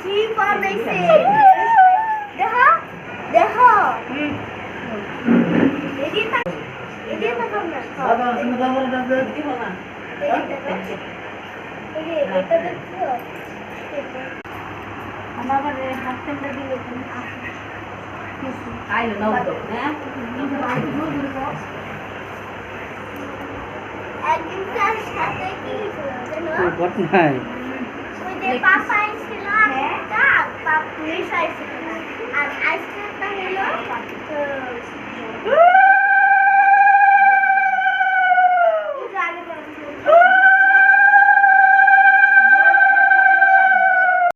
কি বানাইছে দেখো দেখো এদিকে এদিকে দেখো না বাবা তুমি দাদা দাদা দেখো না এটা দেখো আমার মানে হাত ঠান্ডা দিলে কিছু আইলো নাও তো হ্যাঁ একদিন তার সাথে কি হলো বট নাই ওই যে পাপা আইছিল একটা পাপুলিশ আইছিল আর আইসক্রিমটা হলো